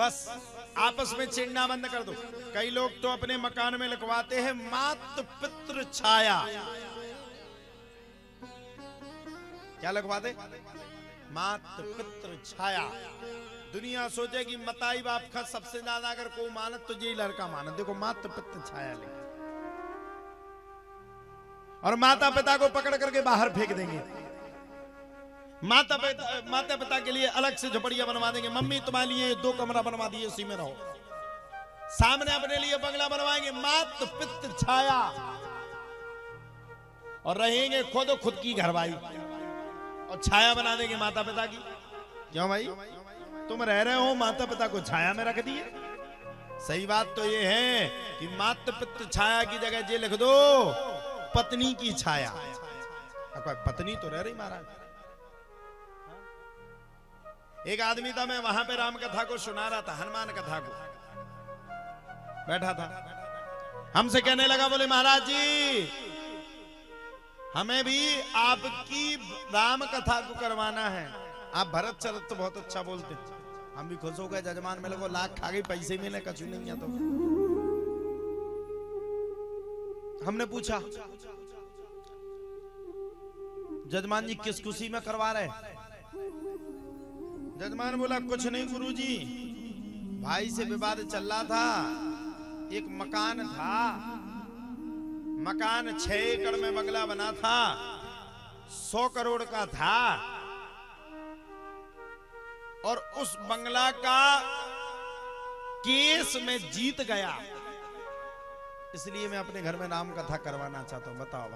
बस आपस में चिढ़ना बंद कर दो। कई लोग तो अपने मकान में लिखवाते हैं मातृ पितृ छाया। क्या लिखवाते? मातृ पितृ छाया। दुनिया सोचेगी मताई बाप का सबसे ज्यादा अगर कोई मानत तो ये लड़का मानत। देखो मातृ पितृ छाया लिखा और माता पिता को पकड़ करके बाहर फेंक देंगे। माता पिता के लिए अलग से झोपड़ियां बनवा देंगे। मम्मी तुम्हारे लिए 2 कमरा बनवा दिए, उसी में रहो। सामने अपने लिए बंगला बनवाएंगे, मातृ पितृ छाया। और रहेंगे खुद की घरवाई और छाया बना देंगे माता पिता की। क्यों भाई, तुम रह रहे हो माता पिता को छाया में रख दिए। सही बात तो ये है कि मातृ पितृ छाया की जगह ये लिख दो पत्नी की छाया। पत्नी तो रह रही महाराज। एक आदमी था, मैं वहां पे राम कथा को सुना रहा था, हनुमान कथा को बैठा था। हमसे कहने लगा, बोले महाराज जी हमें भी आपकी राम कथा को करवाना है। आप भरत चरित्र तो बहुत अच्छा बोलते। हम भी खुश हो गए। जजमान में लोगों लाख खा गई, पैसे मिले कछु नहीं है। तो हमने पूछा जजमान जी किस खुशी में करवा रहे? जजमान बोला कुछ नहीं गुरुजी, भाई से विवाद चल रहा था। एक मकान था, मकान 6 एकड़ में बंगला बना था, 100 करोड़ का था। और उस बंगला का केस में जीत गया, इसलिए मैं अपने घर में राम कथा करवाना चाहता हूं। बताओ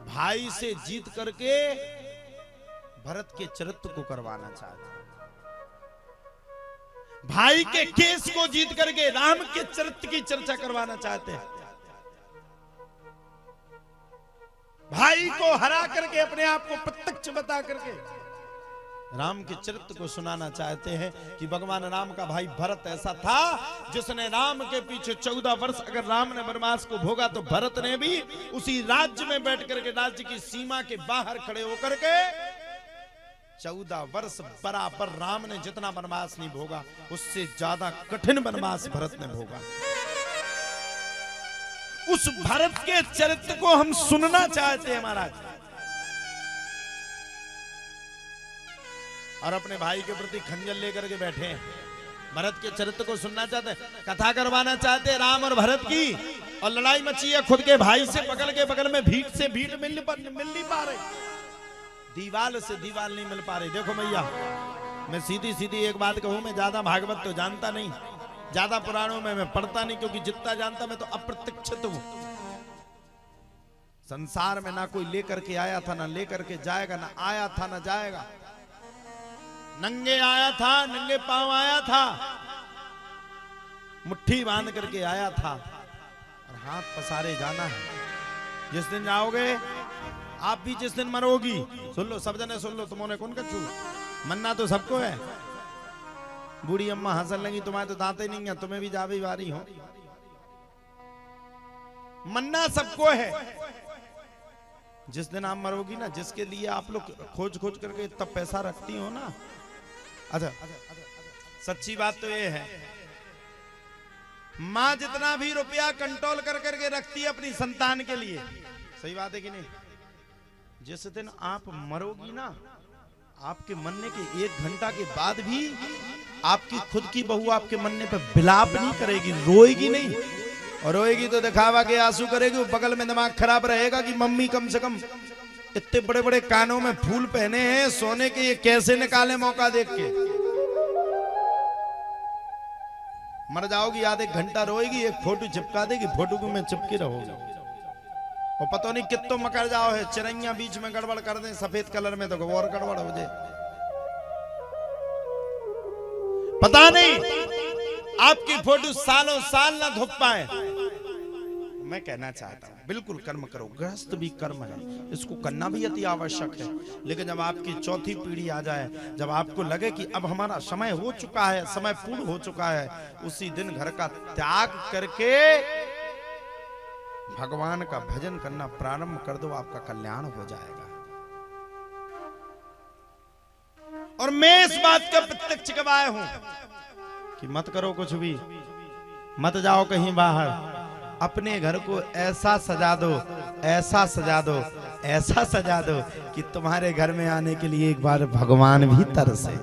भाई से जीत करके भरत के चरित्र को करवाना चाहता हूं। भाई के केस को जीत करके राम के चरित्र की चर्चा करवाना चाहते हैं। भाई को हरा करके अपने आप को प्रत्यक्ष बता करके राम के चरित्र को सुनाना चाहते हैं कि भगवान राम का भाई भरत ऐसा था जिसने राम के पीछे 14 वर्ष अगर राम ने वनवास को भोगा तो भरत ने भी उसी राज्य में बैठ करके राज्य की सीमा के बाहर खड़े होकर के 14 वर्ष बराबर राम ने जितना वनवास नहीं भोगा उससे ज्यादा कठिन वनवास भरत ने भोगा। उस भरत के चरित्र को हम सुनना चाहते हैं महाराज, और अपने भाई के प्रति खंजर लेकर के बैठे हैं। भरत के चरित्र को सुनना चाहते हैं, कथा करवाना चाहते हैं राम और भरत की। और लड़ाई मची है खुद के भाई से, पकड़ के बगल में भीट से भीट मिल नहीं पा रहे, दीवाल से दीवाल नहीं मिल पा रही। देखो भैया मैं सीधी सीधी एक बात कहूं, मैं ज्यादा भागवत तो जानता नहीं, ज्यादा पुराणों में मैं पढ़ता नहीं, क्योंकि जितना जानता मैं तो अप्रत्यक्षित हूं। संसार में ना कोई लेकर के आया था ना लेकर के जाएगा, ना आया था ना जाएगा। नंगे आया था, नंगे पांव आया था, मुट्ठी बांध करके आया था और हाथ पसारे जाना है। जिस दिन जाओगे आप भी, जिस दिन मरोगी, सुन लो सब जने सुन लो, तुमने कौन कछु मन्ना तो सबको है। बूढ़ी अम्मा हंसन लगी, तुम्हारे तो दांते नहीं है, तुम्हें भी जावी वारी हो। मन्ना सबको है। जिस दिन आप मरोगी ना, जिसके लिए आप लोग खोज खोज करके तब पैसा रखती हो ना, अच्छा सच्ची बात तो ये है, माँ जितना भी रुपया कंट्रोल कर करके रखती है अपनी संतान के लिए, सही बात है कि नहीं? जिस दिन आप मरोगी ना, आपके मरने के 1 घंटा के बाद भी आपकी खुद की बहू आपके मरने पे विलाप नहीं करेगी, रोएगी नहीं। और रोएगी तो दिखावा के आंसू करेगी, बगल में दिमाग खराब रहेगा कि मम्मी कम से कम इतने बड़े बड़े कानों में फूल पहने हैं सोने के, ये कैसे निकाले मौका देख के। मर जाओगी, आधे घंटा रोएगी, एक फोटो चिपका देगी, फोटो को मैं चिपकी रहोगी। और पता नहीं कितो मकर जाओ है, चिरैया बीच में गड़बड़ कर दे सफेद कलर में तो और गड़बड़ हो जाए, पता नहीं आपकी फोटो सालों साल ना धुप पाए। मैं कहना चाहता हूं बिल्कुल कर्म करो, गृहस्थ भी कर्म है, इसको करना भी अति आवश्यक है। लेकिन जब आपकी 4थी पीढ़ी आ जाए, जब आपको लगे कि अब हमारा समय हो चुका है, समय पूर्ण हो चुका है, उसी दिन घर का त्याग करके भगवान का भजन करना प्रारंभ कर दो, आपका कल्याण हो जाएगा। और मैं इस बात का प्रत्यक्ष गवाह हूं, कि मत करो कुछ भी, मत जाओ कहीं बाहर, अपने घर को ऐसा सजा दो, ऐसा सजा दो, ऐसा सजा दो कि तुम्हारे घर में आने के लिए एक बार भगवान भी तरसे।